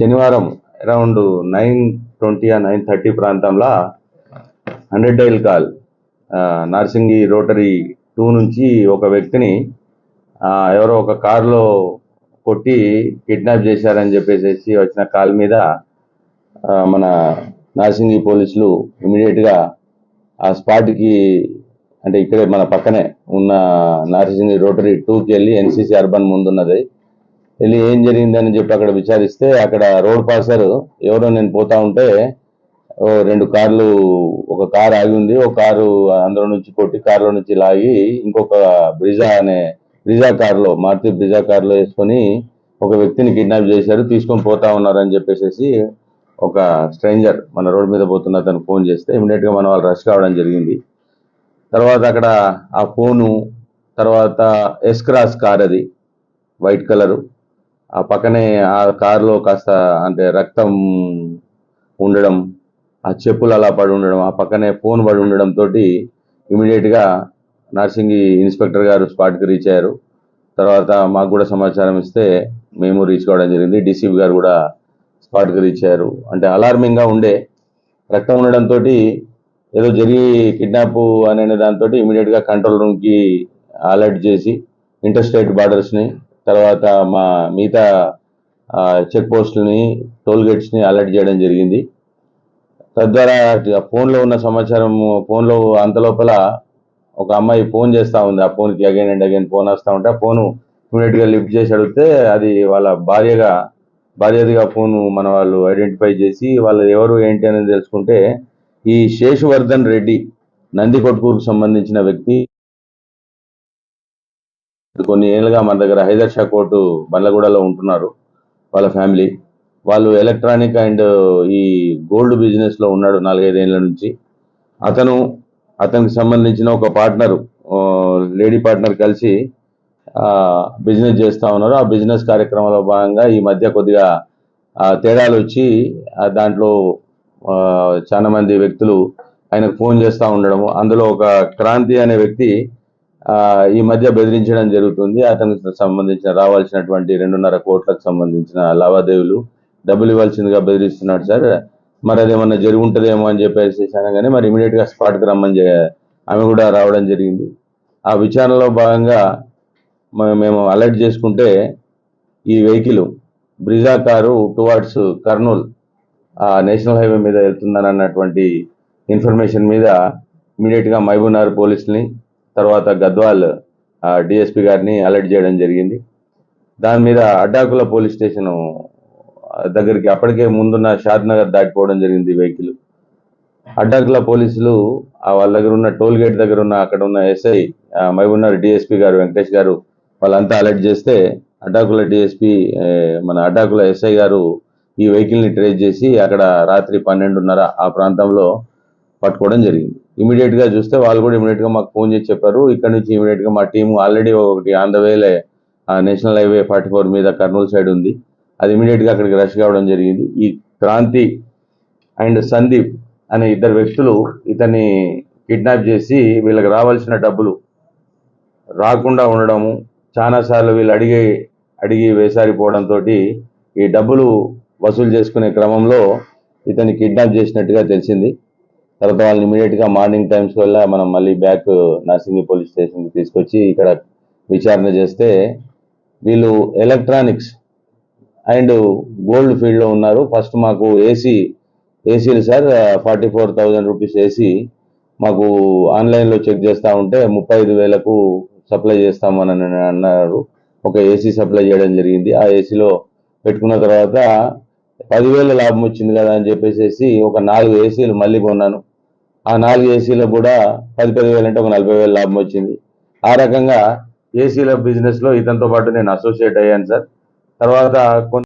శనివారం అరౌండ్ 9:20 9:30 ప్రాంతంలో 100 dial call Narsingi rotary 2 నుంచి ఒక వ్యక్తిని ఎవరో ఒక కారులో కొట్టి కిడ్నాప్ చేశారని చెప్పేసి వచ్చిన కాల్ మీద మన నార్సింగి పోలీసులు ఇమీడియట్గా ఆ స్పాట్కి, అంటే ఇక్కడే మన పక్కనే ఉన్న నార్సింగి రోటరీ 2కి వెళ్ళి ఎన్సీసీ అర్బన్ ముందున్నది వెళ్ళి ఏం జరిగిందని చెప్పి అక్కడ విచారిస్తే అక్కడ రోడ్ పాసర్ ఎవరో నేను పోతా ఉంటే రెండు కార్లు, ఒక కారు ఆగి ఉంది, ఒక కారు అందులో నుంచి కొట్టి కారులో నుంచి లాగి ఇంకొక బ్రిజా కారులో, మారుతి బ్రిజా కారులో వేసుకొని ఒక వ్యక్తిని కిడ్నాప్ చేశారు, తీసుకొని పోతా ఉన్నారని చెప్పేసి ఒక స్ట్రేంజర్ మన రోడ్ మీద పోతున్న అతను ఫోన్ చేస్తే ఇమీడియట్గా మన వాళ్ళు రష్ కావడం జరిగింది. తర్వాత అక్కడ ఆ ఫోను, తర్వాత ఎస్క్రాస్ కార్, అది వైట్ కలరు, ఆ పక్కనే ఆ కారులో కాస్త అంటే రక్తం ఉండడం, ఆ చెప్పులు అలా పడి ఉండడం, ఆ పక్కనే ఫోన్ పడి ఉండడం తోటి ఇమీడియట్గా నార్సింగి ఇన్స్పెక్టర్ గారు స్పాట్కి రీచ్ అయ్యారు. తర్వాత మాకు కూడా సమాచారం ఇస్తే మేము రీచ్ కావడం జరిగింది. డీసీపీ గారు కూడా స్పాట్కి రీచ్ అయ్యారు. అంటే అలార్మింగ్గా ఉండే రక్తం ఉండడంతో ఏదో జరిగి కిడ్నాప్ అనే దాంతో ఇమీడియట్గా కంట్రోల్ రూమ్కి అలర్ట్ చేసి ఇంటర్ స్టేట్ బార్డర్స్ని, తర్వాత మా మిగతా చెక్ పోస్టులని, టోల్ గేట్స్ని అలర్ట్ చేయడం జరిగింది. తద్వారా ఫోన్లో ఉన్న సమాచారం, ఫోన్లో అంతలోపల ఒక అమ్మాయి ఫోన్ చేస్తూ ఉంది, ఆ ఫోన్కి అగైన్ అండ్ అగైన్ ఫోన్ వస్తూ ఉంటే ఆ ఫోను ఇమీడియట్గా లిఫ్ట్ చేసి అడిగితే అది వాళ్ళ భార్యదిగా ఫోను మన వాళ్ళు ఐడెంటిఫై చేసి వాళ్ళు ఎవరు ఏంటి అనేది తెలుసుకుంటే ఈ శేషువర్ధన్ రెడ్డి నందికొట్కూరుకు సంబంధించిన వ్యక్తి, కొన్ని ఏళ్ళుగా మన దగ్గర హైదర్ షా కోర్టు బండ్లగూడలో ఉంటున్నారు. వాళ్ళ ఫ్యామిలీ వాళ్ళు ఎలక్ట్రానిక్ అండ్ ఈ గోల్డ్ బిజినెస్ లో ఉన్నాడు 4-5 ఏళ్ల నుంచి. అతనికి సంబంధించిన ఒక పార్ట్నర్, లేడీ పార్ట్నర్ కలిసి బిజినెస్ చేస్తా ఉన్నారు. ఆ బిజినెస్ కార్యక్రమంలో భాగంగా ఈ మధ్య కొద్దిగా తేడాలు వచ్చి దాంట్లో చాలా మంది వ్యక్తులు ఆయనకు ఫోన్ చేస్తూ ఉండడము, అందులో ఒక క్రాంతి అనే వ్యక్తి ఈ మధ్య బెదిరించడం జరుగుతుంది. అతనికి సంబంధించిన రావాల్సినటువంటి 2.5 కోట్లకు సంబంధించిన లావాదేవీలు డబ్బులు ఇవ్వాల్సిందిగా బెదిరిస్తున్నాడు సార్, మరి అదేమన్నా జరిగి ఉంటుందేమో అని చెప్పేసి అనగానే మరి ఇమీడియట్గా స్పాట్కి రమ్మని ఆమె కూడా రావడం జరిగింది. ఆ విచారణలో భాగంగా మేము అలర్ట్ చేసుకుంటే ఈ vehicle Brezza car towards Kurnool national highway మీద వెళ్తుందని అన్నటువంటి ఇన్ఫర్మేషన్ మీద ఇమీడియట్గా మహబూబ్నగర్ పోలీసుని, తర్వాత గద్వాల్ డిఎస్పీ గారిని అలర్ట్ చేయడం జరిగింది. దాని మీద అడ్డాకుల పోలీస్ స్టేషన్ దగ్గరికి అప్పటికే ముందున్న షాద్ నగర్ దాటిపోవడం జరిగింది వెహికల్. అడ్డాకుల పోలీసులు వాళ్ళ దగ్గర ఉన్న టోల్ గేట్ దగ్గర ఉన్న అక్కడ ఉన్న ఎస్ఐ మహబూబ్నగర్ డిఎస్పీ గారు వెంకటేష్ గారు వాళ్ళంతా అలర్ట్ చేస్తే అడ్డాకుల డిఎస్పీ మన అడ్డాకుల ఎస్ఐ గారు ఈ వెహికల్ని ట్రేస్ చేసి అక్కడ రాత్రి 12:30 ఆ ప్రాంతంలో పట్టుకోవడం జరిగింది. ఇమీడియట్గా చూస్తే వాళ్ళు కూడా ఇమీడియట్గా మాకు ఫోన్ చేసి చెప్పారు. ఇక్కడ నుంచి ఇమీడియట్గా మా టీము ఆల్రెడీ ఒకటి ఆన్ ద వేలే నేషనల్ హైవే 44 మీద కర్నూలు సైడ్ ఉంది, అది ఇమీడియట్గా అక్కడికి రష్ కావడం జరిగింది. ఈ క్రాంతి అండ్ సందీప్ అనే 2 వ్యక్తులు ఇతన్ని కిడ్నాప్ చేసి వీళ్ళకి రావాల్సిన డబ్బులు రాకుండా ఉండడము, చాలాసార్లు వీళ్ళు అడిగి వేసారిపోవడంతో ఈ డబ్బులు వసూలు చేసుకునే క్రమంలో ఇతన్ని కిడ్నాప్ చేసినట్టుగా తెలిసింది. తర్వాత వాళ్ళని ఇమీడియట్గా మార్నింగ్ టైమ్స్ వల్ల మనం మళ్ళీ బ్యాక్ నార్సింగి పోలీస్ స్టేషన్కి తీసుకొచ్చి ఇక్కడ విచారణ చేస్తే వీళ్ళు ఎలక్ట్రానిక్స్ అండ్ గోల్డ్ ఫీల్డ్లో ఉన్నారు. ఫస్ట్ మాకు ఏసీలు సార్ 44,000 రూపీస్ ఏసీ మాకు ఆన్లైన్లో చెక్ చేస్తూ ఉంటే 35,000కు సప్లై చేస్తామని అన్నారు. ఒక ఏసీ సప్లై చేయడం జరిగింది. ఆ ఏసీలో పెట్టుకున్న తర్వాత 10,000 లాభం వచ్చింది కదా అని చెప్పేసి ఒక 4 ఏసీలు మళ్ళీ కొన్నాను. ఆ 4 ఏసీలకు కూడా 10,000 అంటే ఒక 40,000 లాభం వచ్చింది. ఆ రకంగా ఏసీల బిజినెస్లో ఇతనితో పాటు నేను అసోసియేట్ అయ్యాను సార్. తర్వాత